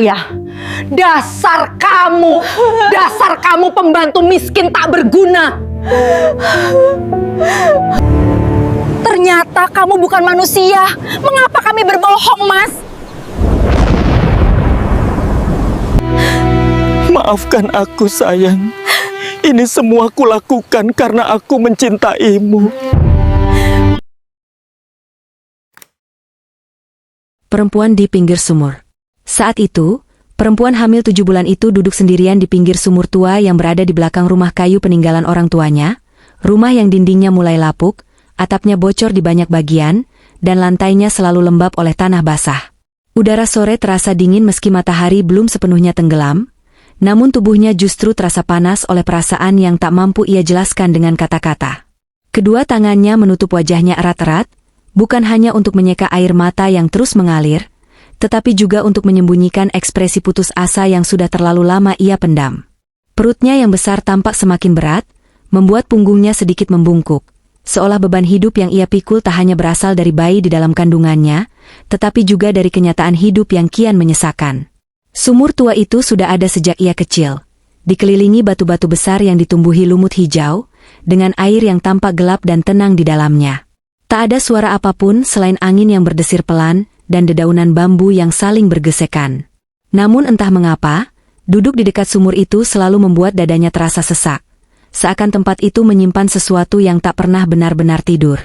Ya, dasar kamu pembantu miskin tak berguna. Ternyata kamu bukan manusia. Mengapa kami berbohong, Mas? Maafkan aku, sayang. Ini semua kulakukan karena aku mencintaimu. Perempuan di pinggir sumur. Saat itu, perempuan hamil 7 bulan itu duduk sendirian di pinggir sumur tua yang berada di belakang rumah kayu peninggalan orang tuanya, rumah yang dindingnya mulai lapuk, atapnya bocor di banyak bagian, dan lantainya selalu lembab oleh tanah basah. Udara sore terasa dingin meski matahari belum sepenuhnya tenggelam, namun tubuhnya justru terasa panas oleh perasaan yang tak mampu ia jelaskan dengan kata-kata. Kedua tangannya menutup wajahnya erat-erat, bukan hanya untuk menyeka air mata yang terus mengalir, tetapi juga untuk menyembunyikan ekspresi putus asa yang sudah terlalu lama ia pendam. Perutnya yang besar tampak semakin berat, membuat punggungnya sedikit membungkuk, seolah beban hidup yang ia pikul tak hanya berasal dari bayi di dalam kandungannya, tetapi juga dari kenyataan hidup yang kian menyesakan. Sumur tua itu sudah ada sejak ia kecil, dikelilingi batu-batu besar yang ditumbuhi lumut hijau, dengan air yang tampak gelap dan tenang di dalamnya. Tak ada suara apapun selain angin yang berdesir pelan, dan dedaunan bambu yang saling bergesekan. Namun entah mengapa, duduk di dekat sumur itu selalu membuat dadanya terasa sesak. Seakan tempat itu menyimpan sesuatu yang tak pernah benar-benar tidur.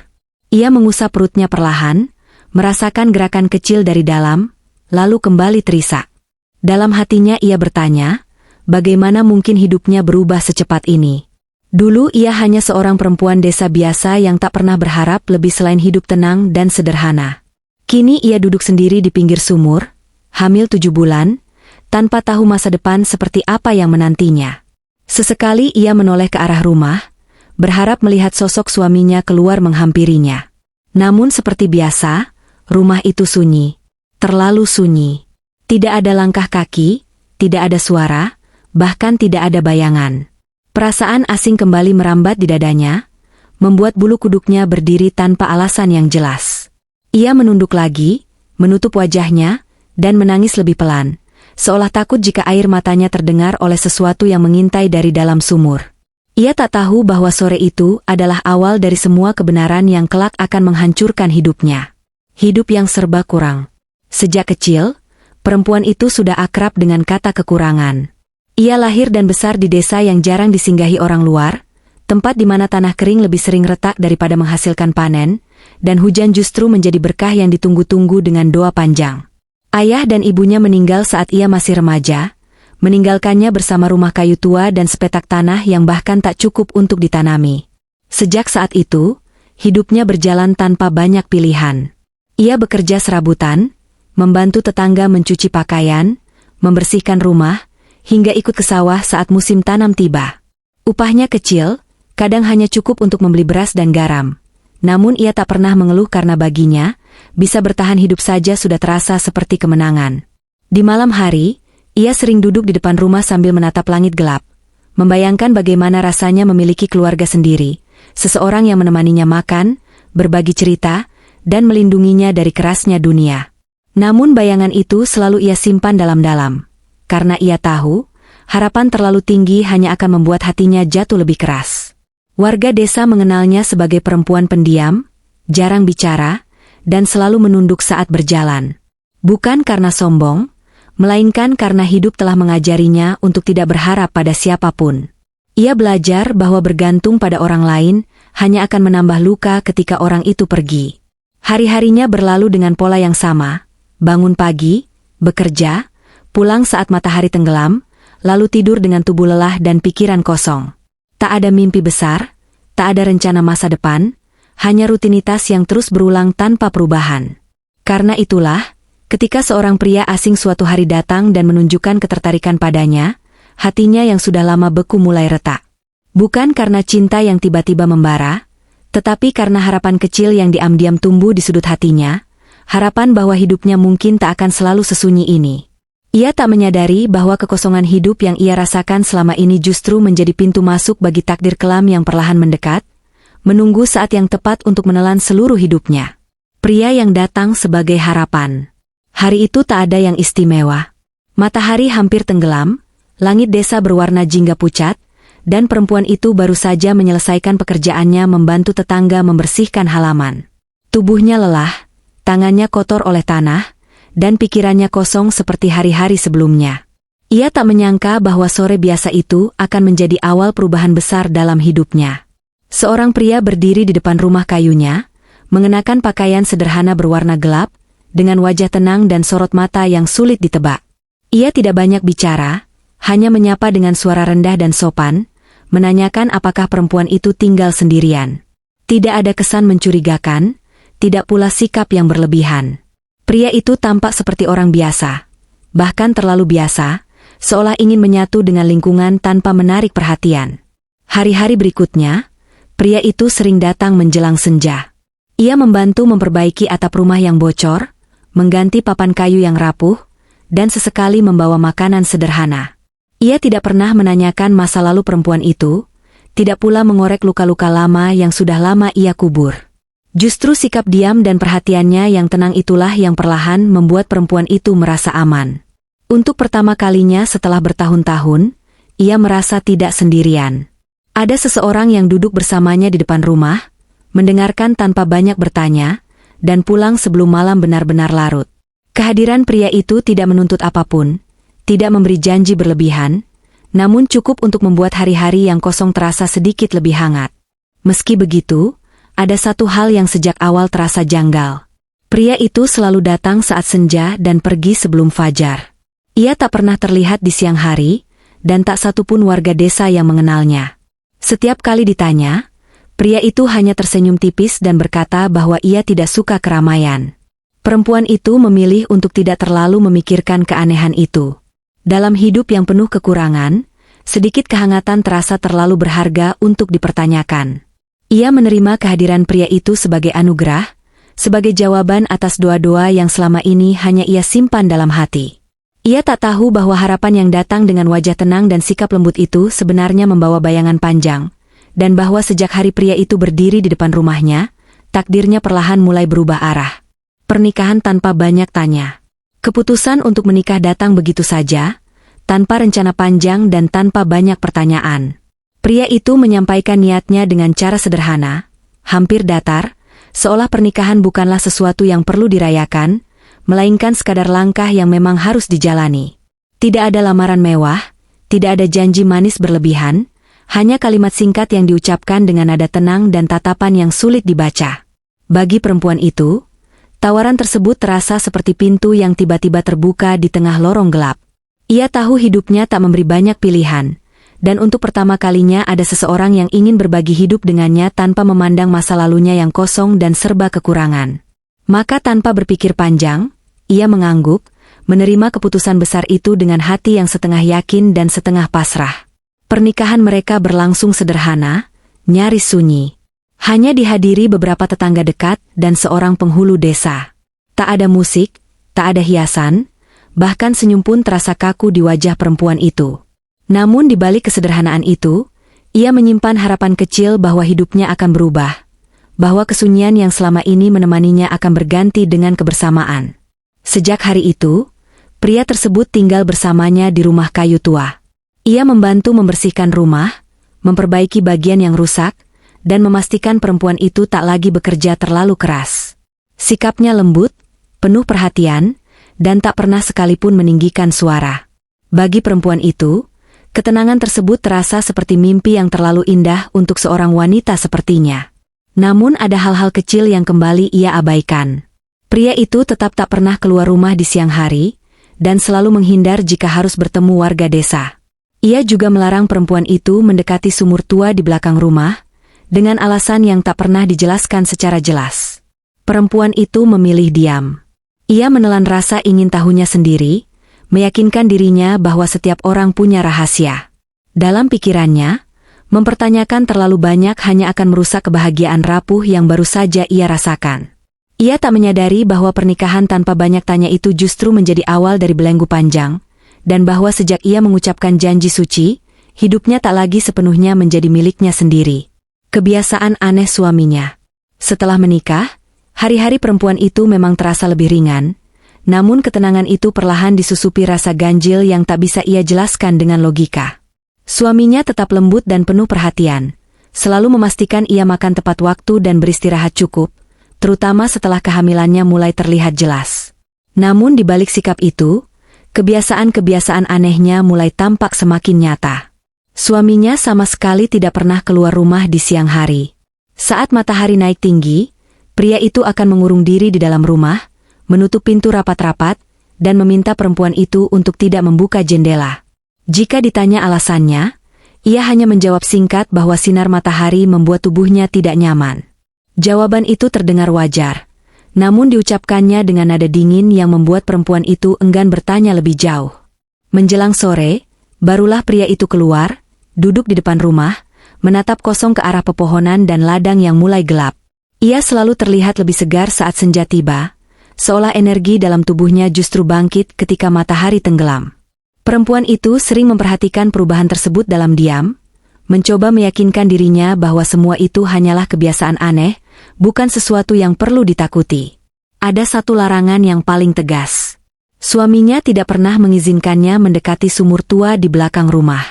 Ia mengusap perutnya perlahan, merasakan gerakan kecil dari dalam, lalu kembali terisak. Dalam hatinya ia bertanya, bagaimana mungkin hidupnya berubah secepat ini? Dulu ia hanya seorang perempuan desa biasa yang tak pernah berharap lebih selain hidup tenang dan sederhana. Kini ia duduk sendiri di pinggir sumur, hamil 7 bulan, tanpa tahu masa depan seperti apa yang menantinya. Sesekali ia menoleh ke arah rumah, berharap melihat sosok suaminya keluar menghampirinya. Namun seperti biasa, rumah itu sunyi, terlalu sunyi. Tidak ada langkah kaki, tidak ada suara, bahkan tidak ada bayangan. Perasaan asing kembali merambat di dadanya, membuat bulu kuduknya berdiri tanpa alasan yang jelas. Ia menunduk lagi, menutup wajahnya, dan menangis lebih pelan, seolah takut jika air matanya terdengar oleh sesuatu yang mengintai dari dalam sumur. Ia tak tahu bahwa sore itu adalah awal dari semua kebenaran yang kelak akan menghancurkan hidupnya. Hidup yang serba kurang. Sejak kecil, perempuan itu sudah akrab dengan kata kekurangan. Ia lahir dan besar di desa yang jarang disinggahi orang luar, tempat di mana tanah kering lebih sering retak daripada menghasilkan panen, dan hujan justru menjadi berkah yang ditunggu-tunggu dengan doa panjang. Ayah dan ibunya meninggal saat ia masih remaja, meninggalkannya bersama rumah kayu tua dan sepetak tanah yang bahkan tak cukup untuk ditanami. Sejak saat itu, hidupnya berjalan tanpa banyak pilihan. Ia bekerja serabutan, membantu tetangga mencuci pakaian, membersihkan rumah, hingga ikut ke sawah saat musim tanam tiba. Upahnya kecil, kadang hanya cukup untuk membeli beras dan garam. Namun ia tak pernah mengeluh karena baginya, bisa bertahan hidup saja sudah terasa seperti kemenangan. Di malam hari, ia sering duduk di depan rumah sambil menatap langit gelap, membayangkan bagaimana rasanya memiliki keluarga sendiri, seseorang yang menemaninya makan, berbagi cerita, dan melindunginya dari kerasnya dunia. Namun bayangan itu selalu ia simpan dalam-dalam, karena ia tahu, harapan terlalu tinggi hanya akan membuat hatinya jatuh lebih keras. Warga desa mengenalnya sebagai perempuan pendiam, jarang bicara, dan selalu menunduk saat berjalan. Bukan karena sombong, melainkan karena hidup telah mengajarinya untuk tidak berharap pada siapapun. Ia belajar bahwa bergantung pada orang lain hanya akan menambah luka ketika orang itu pergi. Hari-harinya berlalu dengan pola yang sama, bangun pagi, bekerja, pulang saat matahari tenggelam, lalu tidur dengan tubuh lelah dan pikiran kosong. Tak ada mimpi besar, tak ada rencana masa depan, hanya rutinitas yang terus berulang tanpa perubahan. Karena itulah, ketika seorang pria asing suatu hari datang dan menunjukkan ketertarikan padanya, hatinya yang sudah lama beku mulai retak. Bukan karena cinta yang tiba-tiba membara, tetapi karena harapan kecil yang diam-diam tumbuh di sudut hatinya, harapan bahwa hidupnya mungkin tak akan selalu sesunyi ini. Ia tak menyadari bahwa kekosongan hidup yang ia rasakan selama ini justru menjadi pintu masuk bagi takdir kelam yang perlahan mendekat, menunggu saat yang tepat untuk menelan seluruh hidupnya. Pria yang datang sebagai harapan. Hari itu tak ada yang istimewa. Matahari hampir tenggelam, langit desa berwarna jingga pucat, dan perempuan itu baru saja menyelesaikan pekerjaannya membantu tetangga membersihkan halaman. Tubuhnya lelah, tangannya kotor oleh tanah, dan pikirannya kosong seperti hari-hari sebelumnya. Ia tak menyangka bahwa sore biasa itu akan menjadi awal perubahan besar dalam hidupnya. Seorang pria berdiri di depan rumah kayunya, mengenakan pakaian sederhana berwarna gelap, dengan wajah tenang dan sorot mata yang sulit ditebak. Ia tidak banyak bicara, hanya menyapa dengan suara rendah dan sopan, menanyakan apakah perempuan itu tinggal sendirian. Tidak ada kesan mencurigakan, tidak pula sikap yang berlebihan. Pria itu tampak seperti orang biasa, bahkan terlalu biasa, seolah ingin menyatu dengan lingkungan tanpa menarik perhatian. Hari-hari berikutnya, pria itu sering datang menjelang senja. Ia membantu memperbaiki atap rumah yang bocor, mengganti papan kayu yang rapuh, dan sesekali membawa makanan sederhana. Ia tidak pernah menanyakan masa lalu perempuan itu, tidak pula mengorek luka-luka lama yang sudah lama ia kubur. Justru sikap diam dan perhatiannya yang tenang itulah yang perlahan membuat perempuan itu merasa aman. Untuk pertama kalinya setelah bertahun-tahun, ia merasa tidak sendirian. Ada seseorang yang duduk bersamanya di depan rumah, mendengarkan tanpa banyak bertanya, dan pulang sebelum malam benar-benar larut. Kehadiran pria itu tidak menuntut apapun, tidak memberi janji berlebihan, namun cukup untuk membuat hari-hari yang kosong terasa sedikit lebih hangat. Meski begitu, ada satu hal yang sejak awal terasa janggal. Pria itu selalu datang saat senja dan pergi sebelum fajar. Ia tak pernah terlihat di siang hari, dan tak satupun warga desa yang mengenalnya. Setiap kali ditanya, pria itu hanya tersenyum tipis dan berkata bahwa ia tidak suka keramaian. Perempuan itu memilih untuk tidak terlalu memikirkan keanehan itu. Dalam hidup yang penuh kekurangan, sedikit kehangatan terasa terlalu berharga untuk dipertanyakan. Ia menerima kehadiran pria itu sebagai anugerah, sebagai jawaban atas doa-doa yang selama ini hanya ia simpan dalam hati. Ia tak tahu bahwa harapan yang datang dengan wajah tenang dan sikap lembut itu sebenarnya membawa bayangan panjang, dan bahwa sejak hari pria itu berdiri di depan rumahnya, takdirnya perlahan mulai berubah arah. Pernikahan tanpa banyak tanya. Keputusan untuk menikah datang begitu saja, tanpa rencana panjang dan tanpa banyak pertanyaan. Pria itu menyampaikan niatnya dengan cara sederhana, hampir datar, seolah pernikahan bukanlah sesuatu yang perlu dirayakan, melainkan sekadar langkah yang memang harus dijalani. Tidak ada lamaran mewah, tidak ada janji manis berlebihan, hanya kalimat singkat yang diucapkan dengan nada tenang dan tatapan yang sulit dibaca. Bagi perempuan itu, tawaran tersebut terasa seperti pintu yang tiba-tiba terbuka di tengah lorong gelap. Ia tahu hidupnya tak memberi banyak pilihan, dan untuk pertama kalinya ada seseorang yang ingin berbagi hidup dengannya tanpa memandang masa lalunya yang kosong dan serba kekurangan. Maka tanpa berpikir panjang, ia mengangguk, menerima keputusan besar itu dengan hati yang setengah yakin dan setengah pasrah. Pernikahan mereka berlangsung sederhana, nyaris sunyi. Hanya dihadiri beberapa tetangga dekat dan seorang penghulu desa. Tak ada musik, tak ada hiasan, bahkan senyum pun terasa kaku di wajah perempuan itu. Namun di balik kesederhanaan itu, ia menyimpan harapan kecil bahwa hidupnya akan berubah, bahwa kesunyian yang selama ini menemaninya akan berganti dengan kebersamaan. Sejak hari itu, pria tersebut tinggal bersamanya di rumah kayu tua. Ia membantu membersihkan rumah, memperbaiki bagian yang rusak, dan memastikan perempuan itu tak lagi bekerja terlalu keras. Sikapnya lembut, penuh perhatian, dan tak pernah sekalipun meninggikan suara. Bagi perempuan itu, ketenangan tersebut terasa seperti mimpi yang terlalu indah untuk seorang wanita sepertinya. Namun ada hal-hal kecil yang kembali ia abaikan. Pria itu tetap tak pernah keluar rumah di siang hari, dan selalu menghindar jika harus bertemu warga desa. Ia juga melarang perempuan itu mendekati sumur tua di belakang rumah, dengan alasan yang tak pernah dijelaskan secara jelas. Perempuan itu memilih diam. Ia menelan rasa ingin tahunya sendiri, meyakinkan dirinya bahwa setiap orang punya rahasia. Dalam pikirannya, mempertanyakan terlalu banyak hanya akan merusak kebahagiaan rapuh yang baru saja ia rasakan. Ia tak menyadari bahwa pernikahan tanpa banyak tanya itu justru menjadi awal dari belenggu panjang, dan bahwa sejak ia mengucapkan janji suci, hidupnya tak lagi sepenuhnya menjadi miliknya sendiri. Kebiasaan aneh suaminya. Setelah menikah, hari-hari perempuan itu memang terasa lebih ringan, Namun ketenangan itu perlahan disusupi rasa ganjil yang tak bisa ia jelaskan dengan logika. Suaminya tetap lembut dan penuh perhatian, selalu memastikan ia makan tepat waktu dan beristirahat cukup, terutama setelah kehamilannya mulai terlihat jelas. Namun di balik sikap itu, kebiasaan-kebiasaan anehnya mulai tampak semakin nyata. Suaminya sama sekali tidak pernah keluar rumah di siang hari. Saat matahari naik tinggi, pria itu akan mengurung diri di dalam rumah, menutup pintu rapat-rapat, dan meminta perempuan itu untuk tidak membuka jendela. Jika ditanya alasannya, ia hanya menjawab singkat bahwa sinar matahari membuat tubuhnya tidak nyaman. Jawaban itu terdengar wajar, namun diucapkannya dengan nada dingin yang membuat perempuan itu enggan bertanya lebih jauh. Menjelang sore, barulah pria itu keluar, duduk di depan rumah, menatap kosong ke arah pepohonan dan ladang yang mulai gelap. Ia selalu terlihat lebih segar saat senja tiba, seolah energi dalam tubuhnya justru bangkit ketika matahari tenggelam. Perempuan itu sering memperhatikan perubahan tersebut dalam diam, mencoba meyakinkan dirinya bahwa semua itu hanyalah kebiasaan aneh, bukan sesuatu yang perlu ditakuti. Ada satu larangan yang paling tegas. Suaminya tidak pernah mengizinkannya mendekati sumur tua di belakang rumah.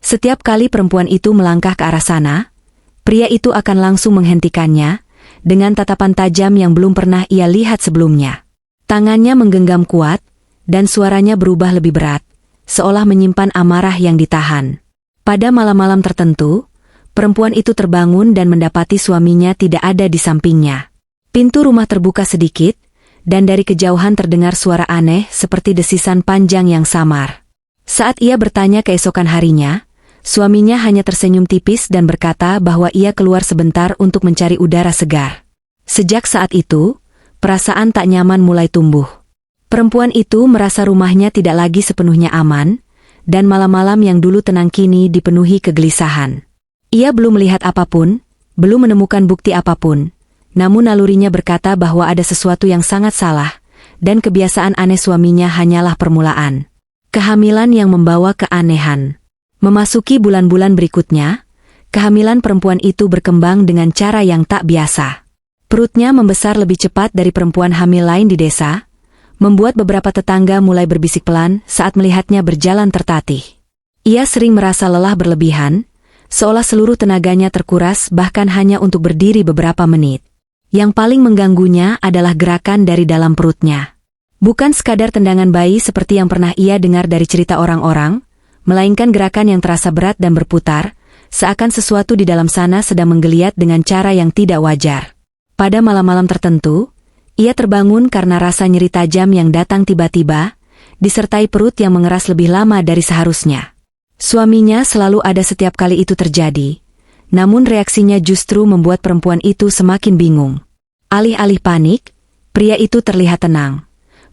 Setiap kali perempuan itu melangkah ke arah sana, pria itu akan langsung menghentikannya, dengan tatapan tajam yang belum pernah ia lihat sebelumnya. Tangannya menggenggam kuat, dan suaranya berubah lebih berat, seolah menyimpan amarah yang ditahan. Pada malam-malam tertentu, perempuan itu terbangun dan mendapati suaminya tidak ada di sampingnya. Pintu rumah terbuka sedikit, dan dari kejauhan terdengar suara aneh seperti desisan panjang yang samar. Saat ia bertanya keesokan harinya, suaminya hanya tersenyum tipis dan berkata bahwa ia keluar sebentar untuk mencari udara segar. Sejak saat itu, perasaan tak nyaman mulai tumbuh. Perempuan itu merasa rumahnya tidak lagi sepenuhnya aman, dan malam-malam yang dulu tenang kini dipenuhi kegelisahan. Ia belum melihat apapun, belum menemukan bukti apapun, namun nalurinya berkata bahwa ada sesuatu yang sangat salah, dan kebiasaan aneh suaminya hanyalah permulaan. Kehamilan yang membawa keanehan. Memasuki bulan-bulan berikutnya, kehamilan perempuan itu berkembang dengan cara yang tak biasa. Perutnya membesar lebih cepat dari perempuan hamil lain di desa, membuat beberapa tetangga mulai berbisik pelan saat melihatnya berjalan tertatih. Ia sering merasa lelah berlebihan, seolah seluruh tenaganya terkuras bahkan hanya untuk berdiri beberapa menit. Yang paling mengganggunya adalah gerakan dari dalam perutnya. Bukan sekadar tendangan bayi seperti yang pernah ia dengar dari cerita orang-orang, melainkan gerakan yang terasa berat dan berputar, seakan sesuatu di dalam sana sedang menggeliat dengan cara yang tidak wajar. Pada malam-malam tertentu, ia terbangun karena rasa nyeri tajam yang datang tiba-tiba, disertai perut yang mengeras lebih lama dari seharusnya. Suaminya selalu ada setiap kali itu terjadi, namun reaksinya justru membuat perempuan itu semakin bingung. Alih-alih panik, pria itu terlihat tenang,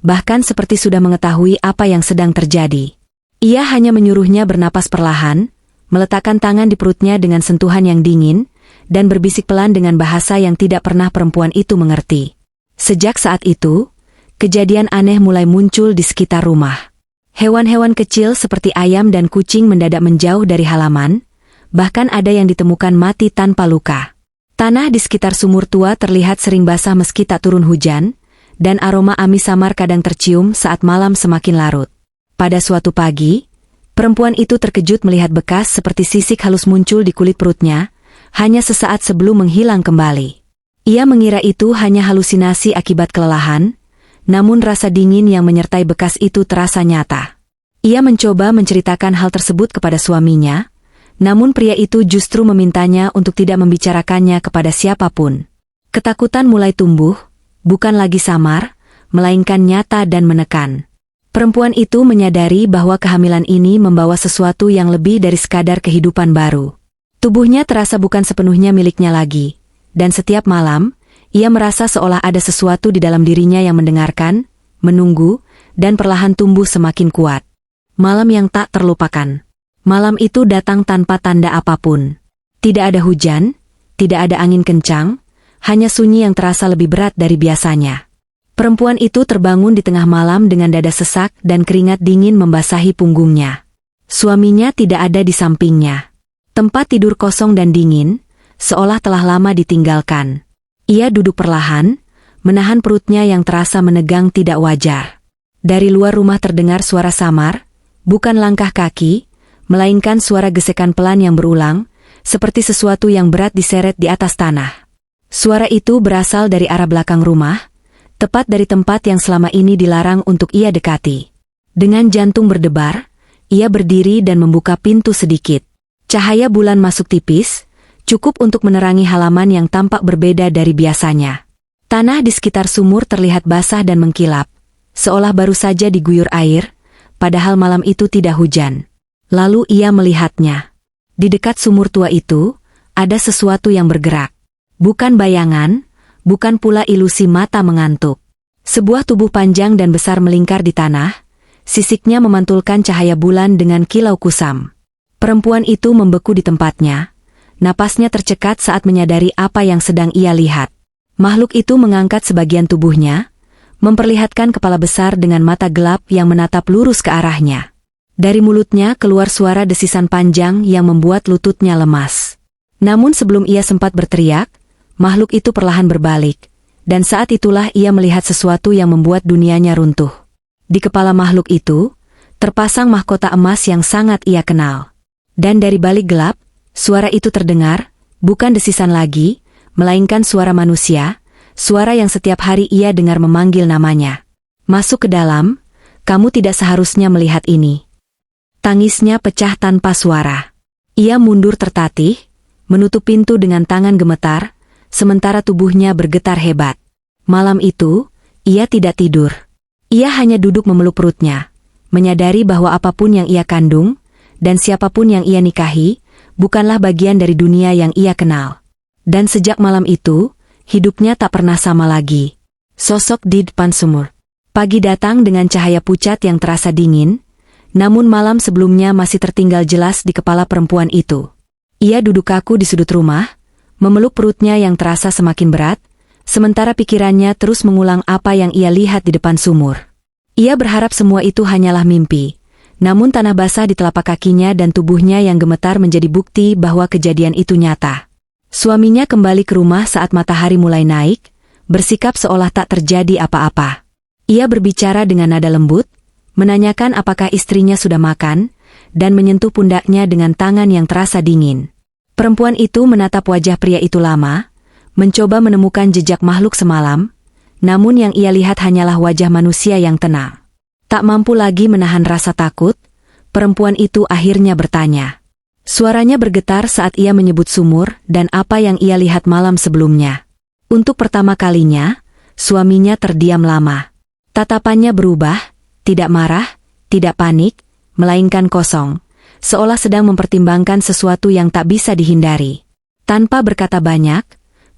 bahkan seperti sudah mengetahui apa yang sedang terjadi. Ia hanya menyuruhnya bernapas perlahan, meletakkan tangan di perutnya dengan sentuhan yang dingin, dan berbisik pelan dengan bahasa yang tidak pernah perempuan itu mengerti. Sejak saat itu, kejadian aneh mulai muncul di sekitar rumah. Hewan-hewan kecil seperti ayam dan kucing mendadak menjauh dari halaman, bahkan ada yang ditemukan mati tanpa luka. Tanah di sekitar sumur tua terlihat sering basah meski tak turun hujan, dan aroma amis samar kadang tercium saat malam semakin larut. Pada suatu pagi, perempuan itu terkejut melihat bekas seperti sisik halus muncul di kulit perutnya, hanya sesaat sebelum menghilang kembali. Ia mengira itu hanya halusinasi akibat kelelahan, namun rasa dingin yang menyertai bekas itu terasa nyata. Ia mencoba menceritakan hal tersebut kepada suaminya, namun pria itu justru memintanya untuk tidak membicarakannya kepada siapapun. Ketakutan mulai tumbuh, bukan lagi samar, melainkan nyata dan menekan. Perempuan itu menyadari bahwa kehamilan ini membawa sesuatu yang lebih dari sekadar kehidupan baru. Tubuhnya terasa bukan sepenuhnya miliknya lagi. Dan setiap malam, ia merasa seolah ada sesuatu di dalam dirinya yang mendengarkan, menunggu, dan perlahan tumbuh semakin kuat. Malam yang tak terlupakan. Malam itu datang tanpa tanda apapun. Tidak ada hujan, tidak ada angin kencang, hanya sunyi yang terasa lebih berat dari biasanya. Perempuan itu terbangun di tengah malam dengan dada sesak dan keringat dingin membasahi punggungnya. Suaminya tidak ada di sampingnya. Tempat tidur kosong dan dingin, seolah telah lama ditinggalkan. Ia duduk perlahan, menahan perutnya yang terasa menegang tidak wajar. Dari luar rumah terdengar suara samar, bukan langkah kaki, melainkan suara gesekan pelan yang berulang, seperti sesuatu yang berat diseret di atas tanah. Suara itu berasal dari arah belakang rumah, tepat dari tempat yang selama ini dilarang untuk ia dekati. Dengan jantung berdebar, ia berdiri dan membuka pintu sedikit. Cahaya bulan masuk tipis, cukup untuk menerangi halaman yang tampak berbeda dari biasanya. Tanah di sekitar sumur terlihat basah dan mengkilap, seolah baru saja diguyur air, padahal malam itu tidak hujan. Lalu ia melihatnya. Di dekat sumur tua itu, ada sesuatu yang bergerak. Bukan bayangan, bukan pula ilusi mata mengantuk. Sebuah tubuh panjang dan besar melingkar di tanah, sisiknya memantulkan cahaya bulan dengan kilau kusam. Perempuan itu membeku di tempatnya, napasnya tercekat saat menyadari apa yang sedang ia lihat. Makhluk itu mengangkat sebagian tubuhnya, memperlihatkan kepala besar dengan mata gelap yang menatap lurus ke arahnya. Dari mulutnya keluar suara desisan panjang yang membuat lututnya lemas. Namun sebelum ia sempat berteriak, makhluk itu perlahan berbalik, dan saat itulah ia melihat sesuatu yang membuat dunianya runtuh. Di kepala makhluk itu, terpasang mahkota emas yang sangat ia kenal. Dan dari balik gelap, suara itu terdengar, bukan desisan lagi, melainkan suara manusia, suara yang setiap hari ia dengar memanggil namanya. Masuk ke dalam, kamu tidak seharusnya melihat ini. Tangisnya pecah tanpa suara. Ia mundur tertatih, menutup pintu dengan tangan gemetar, sementara tubuhnya bergetar hebat. Malam itu, ia tidak tidur. Ia hanya duduk memeluk perutnya, menyadari bahwa apapun yang ia kandung, dan siapapun yang ia nikahi, bukanlah bagian dari dunia yang ia kenal. Dan sejak malam itu, hidupnya tak pernah sama lagi. Sosok di depan sumur. Pagi datang dengan cahaya pucat yang terasa dingin, namun malam sebelumnya masih tertinggal jelas di kepala perempuan itu. Ia duduk kaku di sudut rumah, memeluk perutnya yang terasa semakin berat, sementara pikirannya terus mengulang apa yang ia lihat di depan sumur. Ia berharap semua itu hanyalah mimpi, namun tanah basah di telapak kakinya dan tubuhnya yang gemetar menjadi bukti bahwa kejadian itu nyata. Suaminya kembali ke rumah saat matahari mulai naik, bersikap seolah tak terjadi apa-apa. Ia berbicara dengan nada lembut, menanyakan apakah istrinya sudah makan, dan menyentuh pundaknya dengan tangan yang terasa dingin. Perempuan itu menatap wajah pria itu lama, mencoba menemukan jejak makhluk semalam, namun yang ia lihat hanyalah wajah manusia yang tenang. Tak mampu lagi menahan rasa takut, perempuan itu akhirnya bertanya. Suaranya bergetar saat ia menyebut sumur dan apa yang ia lihat malam sebelumnya. Untuk pertama kalinya, suaminya terdiam lama. Tatapannya berubah, tidak marah, tidak panik, melainkan kosong, seolah sedang mempertimbangkan sesuatu yang tak bisa dihindari. Tanpa berkata banyak,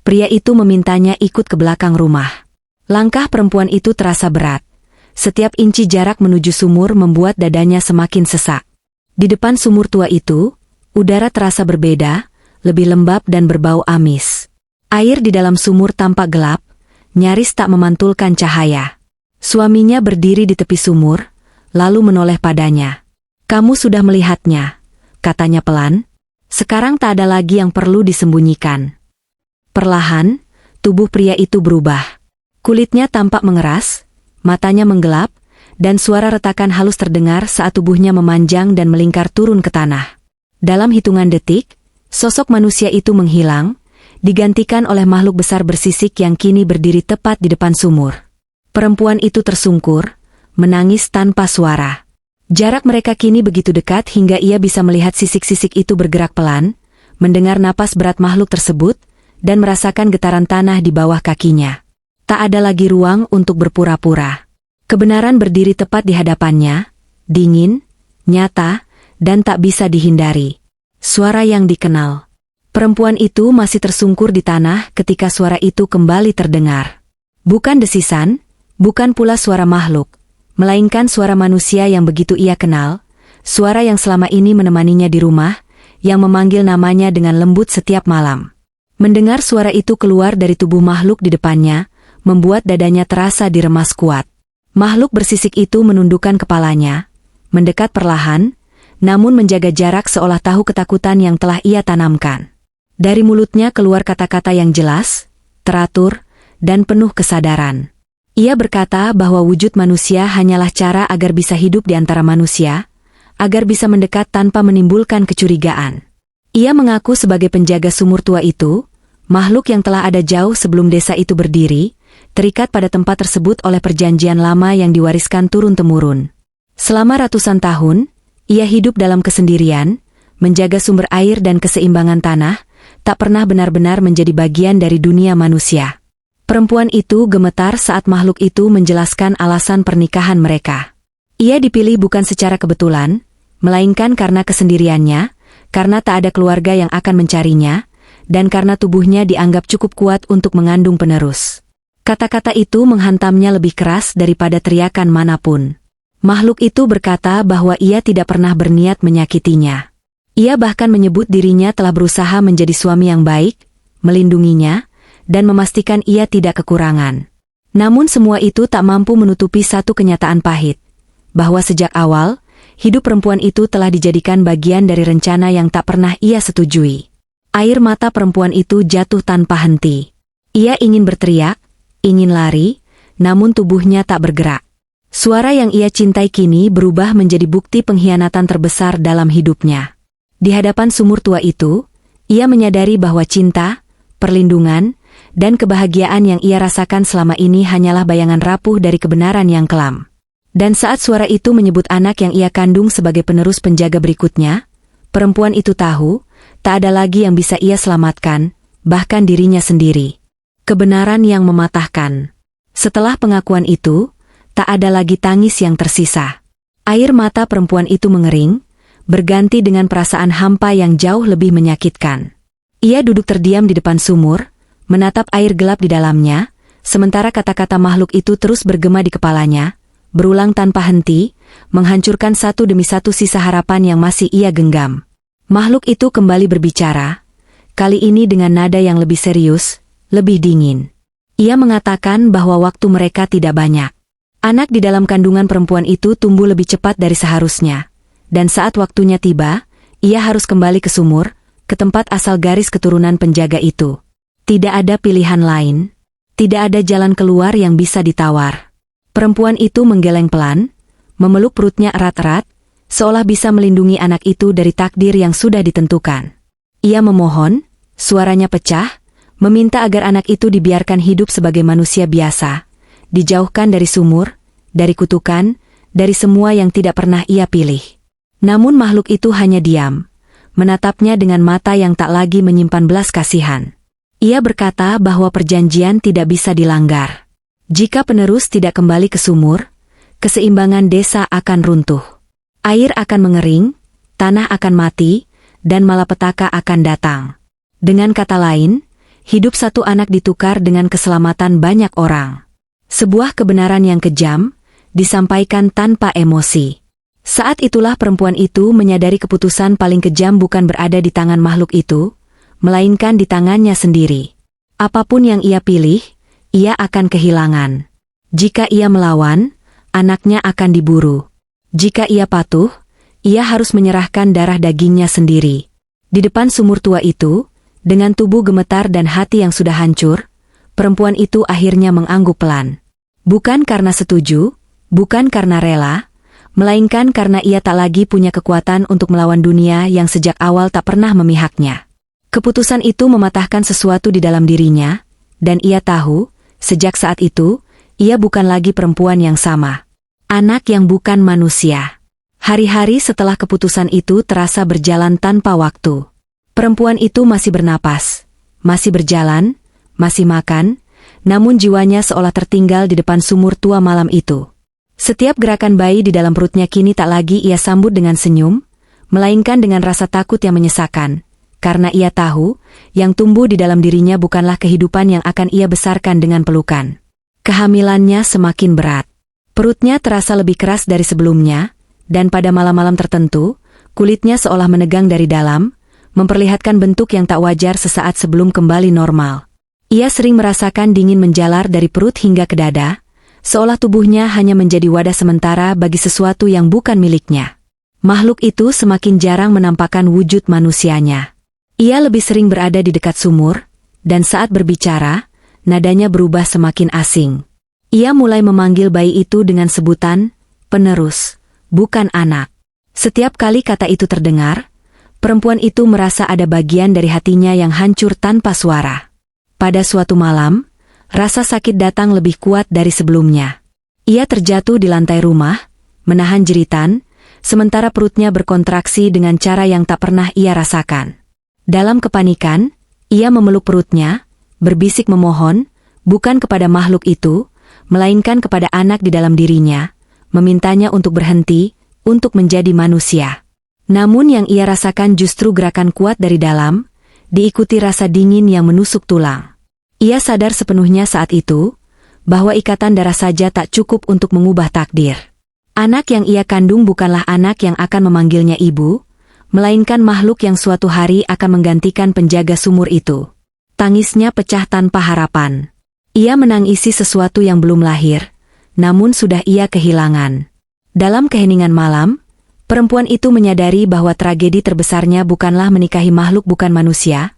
pria itu memintanya ikut ke belakang rumah. Langkah perempuan itu terasa berat. Setiap inci jarak menuju sumur membuat dadanya semakin sesak. Di depan sumur tua itu, udara terasa berbeda, lebih lembab dan berbau amis. Air di dalam sumur tampak gelap, nyaris tak memantulkan cahaya. Suaminya berdiri di tepi sumur, lalu menoleh padanya. "Kamu sudah melihatnya," katanya pelan. "Sekarang tak ada lagi yang perlu disembunyikan." Perlahan, tubuh pria itu berubah. Kulitnya tampak mengeras, matanya menggelap, dan suara retakan halus terdengar saat tubuhnya memanjang dan melingkar turun ke tanah. Dalam hitungan detik, sosok manusia itu menghilang, digantikan oleh makhluk besar bersisik yang kini berdiri tepat di depan sumur. Perempuan itu tersungkur, menangis tanpa suara. Jarak mereka kini begitu dekat hingga ia bisa melihat sisik-sisik itu bergerak pelan, mendengar napas berat makhluk tersebut, dan merasakan getaran tanah di bawah kakinya. Tak ada lagi ruang untuk berpura-pura. Kebenaran berdiri tepat di hadapannya, dingin, nyata, dan tak bisa dihindari. Suara yang dikenal. Perempuan itu masih tersungkur di tanah ketika suara itu kembali terdengar. Bukan desisan, bukan pula suara makhluk, melainkan suara manusia yang begitu ia kenal, suara yang selama ini menemaninya di rumah, yang memanggil namanya dengan lembut setiap malam. Mendengar suara itu keluar dari tubuh makhluk di depannya, membuat dadanya terasa diremas kuat. Makhluk bersisik itu menundukkan kepalanya, mendekat perlahan, namun menjaga jarak seolah tahu ketakutan yang telah ia tanamkan. Dari mulutnya keluar kata-kata yang jelas, teratur, dan penuh kesadaran. Ia berkata bahwa wujud manusia hanyalah cara agar bisa hidup di antara manusia, agar bisa mendekat tanpa menimbulkan kecurigaan. Ia mengaku sebagai penjaga sumur tua itu, makhluk yang telah ada jauh sebelum desa itu berdiri, terikat pada tempat tersebut oleh perjanjian lama yang diwariskan turun-temurun. Selama ratusan tahun, ia hidup dalam kesendirian, menjaga sumber air dan keseimbangan tanah, tak pernah benar-benar menjadi bagian dari dunia manusia. Perempuan itu gemetar saat makhluk itu menjelaskan alasan pernikahan mereka. Ia dipilih bukan secara kebetulan, melainkan karena kesendiriannya, karena tak ada keluarga yang akan mencarinya, dan karena tubuhnya dianggap cukup kuat untuk mengandung penerus. Kata-kata itu menghantamnya lebih keras daripada teriakan manapun. Makhluk itu berkata bahwa ia tidak pernah berniat menyakitinya. Ia bahkan menyebut dirinya telah berusaha menjadi suami yang baik, melindunginya, dan memastikan ia tidak kekurangan. Namun semua itu tak mampu menutupi satu kenyataan pahit, bahwa sejak awal, hidup perempuan itu telah dijadikan bagian dari rencana yang tak pernah ia setujui. Air mata perempuan itu jatuh tanpa henti. Ia ingin berteriak, ingin lari, namun tubuhnya tak bergerak. Suara yang ia cintai kini berubah menjadi bukti pengkhianatan terbesar dalam hidupnya. Di hadapan sumur tua itu, ia menyadari bahwa cinta, perlindungan, dan kebahagiaan yang ia rasakan selama ini hanyalah bayangan rapuh dari kebenaran yang kelam. Dan saat suara itu menyebut anak yang ia kandung sebagai penerus penjaga berikutnya, perempuan itu tahu, tak ada lagi yang bisa ia selamatkan, bahkan dirinya sendiri. Kebenaran yang mematahkan. Setelah pengakuan itu, tak ada lagi tangis yang tersisa. Air mata perempuan itu mengering, berganti dengan perasaan hampa yang jauh lebih menyakitkan. Ia duduk terdiam di depan sumur, menatap air gelap di dalamnya, sementara kata-kata makhluk itu terus bergema di kepalanya, berulang tanpa henti, menghancurkan satu demi satu sisa harapan yang masih ia genggam. Makhluk itu kembali berbicara, kali ini dengan nada yang lebih serius, lebih dingin. Ia mengatakan bahwa waktu mereka tidak banyak. Anak di dalam kandungan perempuan itu tumbuh lebih cepat dari seharusnya, dan saat waktunya tiba, ia harus kembali ke sumur, ke tempat asal garis keturunan penjaga itu. Tidak ada pilihan lain, tidak ada jalan keluar yang bisa ditawar. Perempuan itu menggeleng pelan, memeluk perutnya erat-erat, seolah bisa melindungi anak itu dari takdir yang sudah ditentukan. Ia memohon, suaranya pecah, meminta agar anak itu dibiarkan hidup sebagai manusia biasa, dijauhkan dari sumur, dari kutukan, dari semua yang tidak pernah ia pilih. Namun makhluk itu hanya diam, menatapnya dengan mata yang tak lagi menyimpan belas kasihan. Ia berkata bahwa perjanjian tidak bisa dilanggar. Jika penerus tidak kembali ke sumur, keseimbangan desa akan runtuh. Air akan mengering, tanah akan mati, dan malapetaka akan datang. Dengan kata lain, hidup satu anak ditukar dengan keselamatan banyak orang. Sebuah kebenaran yang kejam, disampaikan tanpa emosi. Saat itulah perempuan itu menyadari keputusan paling kejam bukan berada di tangan makhluk itu, melainkan di tangannya sendiri. Apapun yang ia pilih, ia akan kehilangan. Jika ia melawan, anaknya akan diburu. Jika ia patuh, ia harus menyerahkan darah dagingnya sendiri. Di depan sumur tua itu, dengan tubuh gemetar dan hati yang sudah hancur, perempuan itu akhirnya mengangguk pelan. Bukan karena setuju, bukan karena rela, melainkan karena ia tak lagi punya kekuatan untuk melawan dunia yang sejak awal tak pernah memihaknya. Keputusan itu mematahkan sesuatu di dalam dirinya, dan ia tahu, sejak saat itu, ia bukan lagi perempuan yang sama. Anak yang bukan manusia. Hari-hari setelah keputusan itu terasa berjalan tanpa waktu. Perempuan itu masih bernapas, masih berjalan, masih makan, namun jiwanya seolah tertinggal di depan sumur tua malam itu. Setiap gerakan bayi di dalam perutnya kini tak lagi ia sambut dengan senyum, melainkan dengan rasa takut yang menyesakan. Karena ia tahu, yang tumbuh di dalam dirinya bukanlah kehidupan yang akan ia besarkan dengan pelukan. Kehamilannya semakin berat. Perutnya terasa lebih keras dari sebelumnya, dan pada malam-malam tertentu, kulitnya seolah menegang dari dalam, memperlihatkan bentuk yang tak wajar sesaat sebelum kembali normal. Ia sering merasakan dingin menjalar dari perut hingga ke dada, seolah tubuhnya hanya menjadi wadah sementara bagi sesuatu yang bukan miliknya. Makhluk itu semakin jarang menampakkan wujud manusianya. Ia lebih sering berada di dekat sumur, dan saat berbicara, nadanya berubah semakin asing. Ia mulai memanggil bayi itu dengan sebutan penerus, bukan anak. Setiap kali kata itu terdengar, perempuan itu merasa ada bagian dari hatinya yang hancur tanpa suara. Pada suatu malam, rasa sakit datang lebih kuat dari sebelumnya. Ia terjatuh di lantai rumah, menahan jeritan, sementara perutnya berkontraksi dengan cara yang tak pernah ia rasakan. Dalam kepanikan, ia memeluk perutnya, berbisik memohon, bukan kepada makhluk itu, melainkan kepada anak di dalam dirinya, memintanya untuk berhenti, untuk menjadi manusia. Namun yang ia rasakan justru gerakan kuat dari dalam, diikuti rasa dingin yang menusuk tulang. Ia sadar sepenuhnya saat itu, bahwa ikatan darah saja tak cukup untuk mengubah takdir. Anak yang ia kandung bukanlah anak yang akan memanggilnya ibu, melainkan makhluk yang suatu hari akan menggantikan penjaga sumur itu. Tangisnya pecah tanpa harapan. Ia menangisi sesuatu yang belum lahir, namun sudah ia kehilangan. Dalam keheningan malam, perempuan itu menyadari bahwa tragedi terbesarnya bukanlah menikahi makhluk bukan manusia,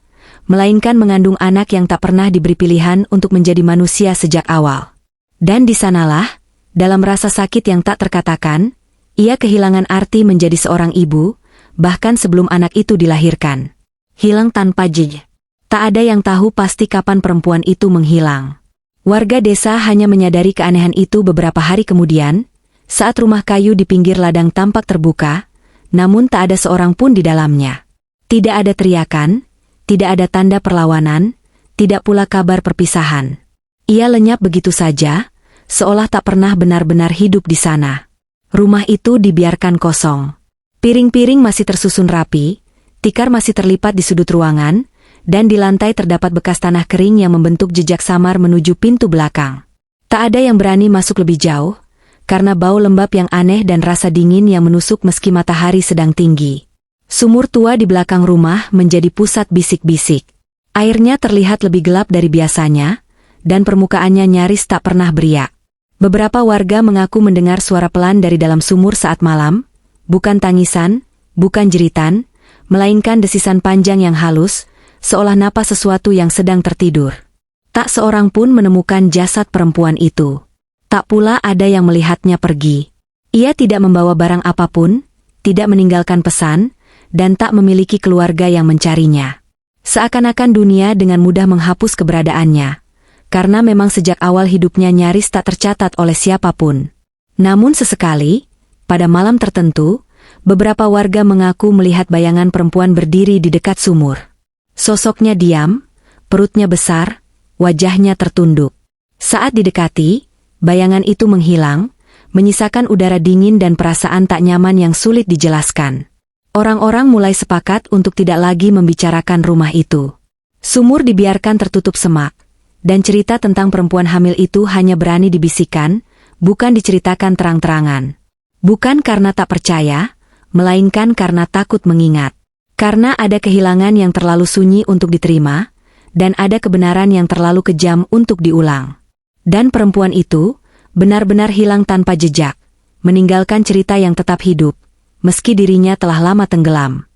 melainkan mengandung anak yang tak pernah diberi pilihan untuk menjadi manusia sejak awal. Dan di sanalah, dalam rasa sakit yang tak terkatakan, ia kehilangan arti menjadi seorang ibu, bahkan sebelum anak itu dilahirkan. Hilang tanpa jejak. Tak ada yang tahu pasti kapan perempuan itu menghilang. Warga desa hanya menyadari keanehan itu beberapa hari kemudian, saat rumah kayu di pinggir ladang tampak terbuka, namun tak ada seorang pun di dalamnya. Tidak ada teriakan, tidak ada tanda perlawanan, tidak pula kabar perpisahan. Ia lenyap begitu saja, seolah tak pernah benar-benar hidup di sana. Rumah itu dibiarkan kosong. Piring-piring masih tersusun rapi, tikar masih terlipat di sudut ruangan, dan di lantai terdapat bekas tanah kering yang membentuk jejak samar menuju pintu belakang. Tak ada yang berani masuk lebih jauh, karena bau lembab yang aneh dan rasa dingin yang menusuk meski matahari sedang tinggi. Sumur tua di belakang rumah menjadi pusat bisik-bisik. Airnya terlihat lebih gelap dari biasanya, dan permukaannya nyaris tak pernah beriak. Beberapa warga mengaku mendengar suara pelan dari dalam sumur saat malam, bukan tangisan, bukan jeritan, melainkan desisan panjang yang halus, seolah napas sesuatu yang sedang tertidur. Tak seorang pun menemukan jasad perempuan itu. Tak pula ada yang melihatnya pergi. Ia tidak membawa barang apapun, tidak meninggalkan pesan, dan tak memiliki keluarga yang mencarinya. Seakan-akan dunia dengan mudah menghapus keberadaannya, karena memang sejak awal hidupnya nyaris tak tercatat oleh siapapun. Namun sesekali, pada malam tertentu, beberapa warga mengaku melihat bayangan perempuan berdiri di dekat sumur. Sosoknya diam, perutnya besar, wajahnya tertunduk. Saat didekati, bayangan itu menghilang, menyisakan udara dingin dan perasaan tak nyaman yang sulit dijelaskan. Orang-orang mulai sepakat untuk tidak lagi membicarakan rumah itu. Sumur dibiarkan tertutup semak, dan cerita tentang perempuan hamil itu hanya berani dibisikkan, bukan diceritakan terang-terangan. Bukan karena tak percaya, melainkan karena takut mengingat. Karena ada kehilangan yang terlalu sunyi untuk diterima, dan ada kebenaran yang terlalu kejam untuk diulang. Dan perempuan itu benar-benar hilang tanpa jejak, meninggalkan cerita yang tetap hidup, meski dirinya telah lama tenggelam.